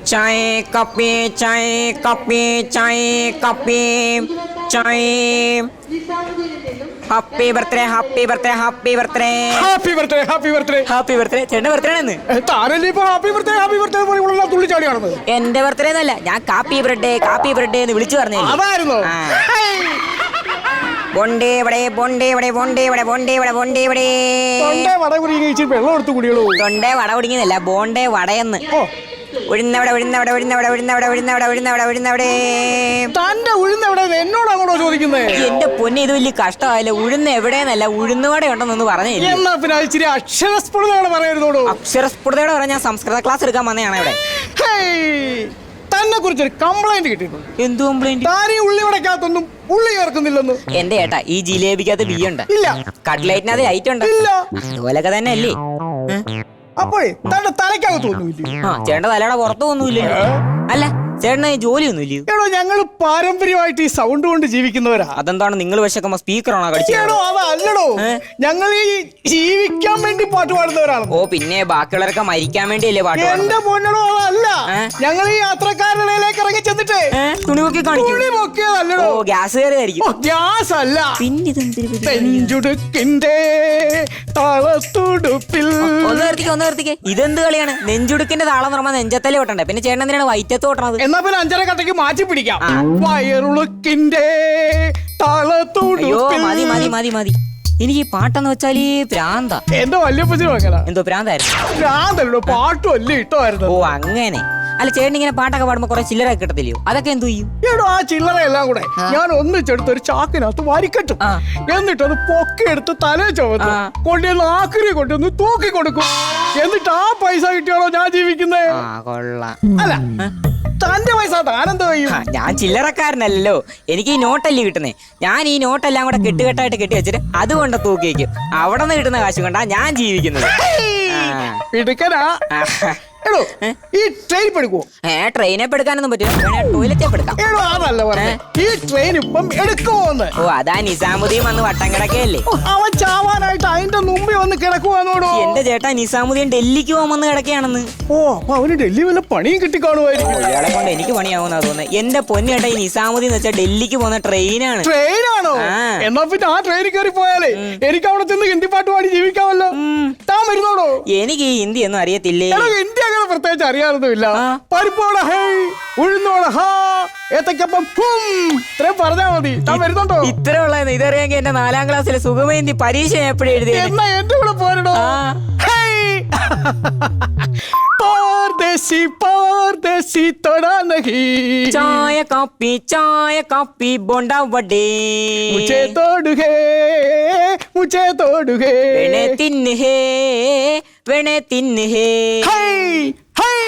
चाय कॉफी चाय कॉफी चाय कॉफी चाय happy birthday happy birthday happy birthday happy birthday happy birthday happy birthday ചേട്ടന്റെ ബർത്ത്ഡേ ആണെന്ന് താരല്ലേ ഇപ്പൊ ഹാപ്പി ബർത്ത്ഡേ തുള്ളിച്ചാടി കാണുന്നത്. എന്റെ ബർത്ത്ഡേ എന്നല്ല, ഞാൻ കാപ്പി ബർത്ത്ഡേ എന്ന് വിളിച്ചു പറഞ്ഞു. അതായിരുന്നു ബോണ്ടേ ഇവിടെ ബോണ്ടേ ഇവിടെ ബോണ്ടേ ഇവിടെ ബോണ്ടേ ഇവിടെ ബോണ്ടേ ഇവിടെ വട കുടിച്ച് വെള്ളം എടുത്ത് കുടികളൂ. തൊണ്ടേ വട കുടിക്കുന്നല്ല, ബോണ്ടേ വടയെന്ന്. ഉഴുന്നവിടെ ഉഴുന്നവിടെ ഉഴുന്നവിടെ ഉഴുന്നവിടെ ഉഴുന്നവിടെ ഉഴുന്നവിടെ ഉഴുന്നവിടെ തന്റെ ഉഴുന്നവിടെ എന്നോടാണോ ചോദിക്കുന്നത്? എന്റെ പൊന്നെ, ഇത് വലിയ കഷ്ടമായല്ലോ. ഉഴുന്ന് എവിടെയെന്നല്ല, ഉഴുന്നുവട ഉണ്ടെന്നൊന്ന് പറഞ്ഞില്ല. എന്നാ പിന്നെ ഇച്ചിരി അക്ഷരസ്ഫുടതയോടെ പറയായിരുന്നോളൂ. അക്ഷരസ്ഫുടതയോടെ പറഞ്ഞാൽ സംസ്കൃത ക്ലാസ് എടുക്കാൻ വന്നതാണ് ഇവിടെ. തന്നെ കുറിച്ചൊരു കംപ്ലൈന്റ് കിട്ടിയിട്ടുണ്ട്. എന്ത് കംപ്ലൈന്റ്? താനീ ഉള്ളിവടക്കകത്തൊന്നും ഉള്ളി ചേർക്കുന്നില്ലെന്ന്. എന്റെ ഏട്ടാ, ഈ ജിലേബിക്കകത്ത് ബിയ്യുണ്ട്, ഇല്ല. കട്ട്ലൈറ്റിനകത്ത് ലൈറ്റ് ഉണ്ട്, ഇല്ല. അതുപോലൊക്കെ തന്നെ അല്ലേ? അപ്പോഴേ തന്റെ തലയ്ക്കകത്തൊന്നുമില്ല. ചേട്ടന്റെ തലയുടെ പുറത്തൊന്നുമില്ലല്ലോ. അല്ല, ചേട്ടന് ജോലിയൊന്നുമില്ലയോ? എടോ, ഞങ്ങള് പാരമ്പര്യമായിട്ട് ഈ സൗണ്ട് കൊണ്ട് ജീവിക്കുന്നവരാ. അതെന്താണ് നിങ്ങൾ വിശക്കുമ്പോ സ്പീക്കറാണോ കടിച്ചോ? അതല്ലടോ, ഞങ്ങൾ ഈ ജീവിക്കാൻ വേണ്ടി പാട്ട് പാടുന്നവരാണ്. ഓ പിന്നെ ബാക്കിയുള്ളവരൊക്കെ മരിക്കാൻ വേണ്ടിയല്ലേ പാട്ട്? എന്റെ പൊന്നടോ, അതല്ല. ഞങ്ങൾ ഈ യാത്രക്കാരുടെ ഇടയിലേക്ക് ഇറങ്ങി ചെന്നിട്ട് തുണി പൊക്കി കാണിക്കുന്നതല്ലടോ. ഓ, ഗ്യാസ് കയറിയതായിരിക്കും. ഗ്യാസ് അല്ല, നെഞ്ചുടുക്കിന്റെ താളത്തുടുപ്പിൽ. ഒന്ന് നിർത്തിക്കേ. ഇതെന്ത് കളിയാണ്? നെഞ്ചുടുക്കിന്റെ താളം നിർമ്മ നെഞ്ചത്തല്ലേ ഓട്ടണ്ടേ, പിന്നെ ചേട്ടൻ എന്തിനാണ് വൈറ്റത്ത് ഓട്ടണത്? എന്നാ പിന്നെ 5.5 കട്ടയ്ക്ക് മാറ്റി പിടിക്കാം. വയറുളുക്കിന്റെ താളത്തുടുപ്പിൽ. മതി മതി മതി മതി. എനിക്ക് ഈ പാട്ടെന്ന് വെച്ചാൽ പ്രാന്ത. എന്റെ വല്യപ്പച്ചനും അങ്ങനെ. എന്തോ പ്രാന്തായിരുന്നു? പ്രാന്തല്ലോ, പാട്ടും അല്ലേ ഇഷ്ടമായിരുന്നു. ഓ അങ്ങനെ. അല്ല, ചേട്ടൻ ഇങ്ങനെ പാട്ടൊക്കെ പാടുമ്പോ കുറെ ചില്ലറ കിട്ടത്തില്ലയോ? അതൊക്കെ എന്തു ചെയ്യും? എടോ, ആ ചില്ലറ എല്ലാം കൂടെ ഞാൻ ഒന്നിച്ചെടുത്ത് ഒരു ചാക്കിനകത്ത് വാരിക്കെട്ടും. എന്നിട്ട് അത് പൊക്കിയെടുത്ത് തലേ ചുവത്ത് കൊണ്ടുവന്ന് ആക്രി കൊണ്ടുവന്ന് തൂക്കി കൊടുക്കും. എന്നിട്ട് ആ പൈസ കിട്ടിയാണോ ഞാൻ ജീവിക്കുന്നത്? അല്ല, തന്റെ പൈസ താനെന്തോ ചെയ്യും? ഞാൻ ചില്ലറക്കാരനല്ലോ, എനിക്ക് ഈ നോട്ടല്ലേ കിട്ടുന്നേ. ഞാൻ ഈ നോട്ടെല്ലാം കൂടെ കെട്ടുകെട്ടായിട്ട് കെട്ടി വെച്ചിട്ട് അതുകൊണ്ട് തൂക്കി വയ്ക്കും. അവിടെ നിന്ന് കിട്ടുന്ന കാശ് കൊണ്ടാ ഞാൻ ജീവിക്കുന്നത്. എടുക്കനാ. എടോ, ഈ ട്രെയിൻ എടുക്കുവോ? ട്രെയിനെ എടുക്കാനൊന്നും പറ്റില്ല, ടോയ്ലറ്റ് എടുക്കാം. എടോ, അതല്ല പറഞ്ഞേ, ഈ ട്രെയിൻ ഇപ്പം എടുക്കുമോന്ന്. ഓ, അതാ നിസാമുദ്ദീൻ വന്ന് വട്ടം കിടക്കയല്ലേ? അവൻ ചാവാനായിട്ട് അതിന്റെ മുമ്പിൽ വന്ന് കിടക്കുവാന്നോടോ. എന്റെ ചേട്ടാ, നിസാമുദ്ദീൻ ഡൽഹിക്ക് പോകുമെന്ന് കിടക്കുകയാണെന്ന്. ഓ, അപ്പൊ അവന് ഡൽഹി വല്ല പണിയും കിട്ടിക്കാണുമായിരിക്കും. ഇയാളെ കൊണ്ട് എനിക്ക് പണിയാവുന്ന തോന്നുന്നത്. എന്റെ പൊന്നേട്ടാ, ഈ നിസാമുദ്ദീൻ എന്ന് വെച്ചാൽ ഡൽഹിക്ക് പോകുന്ന ട്രെയിനാണ്. ട്രെയിനാണോ? എന്നാ പിന്നെ ആ ട്രെയിനിൽ കയറി പോയാലേ എനിക്ക് അവിടെ ചെന്ന് ഹിന്ദി പാട്ട് പാടി ജീവിക്കാമല്ലോ. താൻ വരുന്നോടോ? എനിക്ക് ഈ ഹിന്ദി ഒന്നും അറിയത്തില്ലേ. ഹിന്ദി അങ്ങനെ പ്രത്യേകിച്ച് അറിയാറൊന്നുമില്ല. പരിപ്പോടെ ഹേ, ഉഴുന്നോടെ ഹാ, ഏത്തക്കപ്പം ഇത്രയും പറഞ്ഞാ മതി. താൻ വരുന്നുണ്ടോ? ഇത്ര ഉള്ളത് ഇതറിയാമെങ്കിൽ എന്റെ 4ാം ക്ലാസ്സിലെ സുഗമഹിന്ദി പരീക്ഷ എപ്പോഴും എഴുതി. എന്നാ എന്റെ കൂടെ പോരണോ? परदेसी परदेसी तोड़ा नहीं चाय कॉफी बोंडा वडे मुझे तोड़ है वेणे तिन है हाय हाय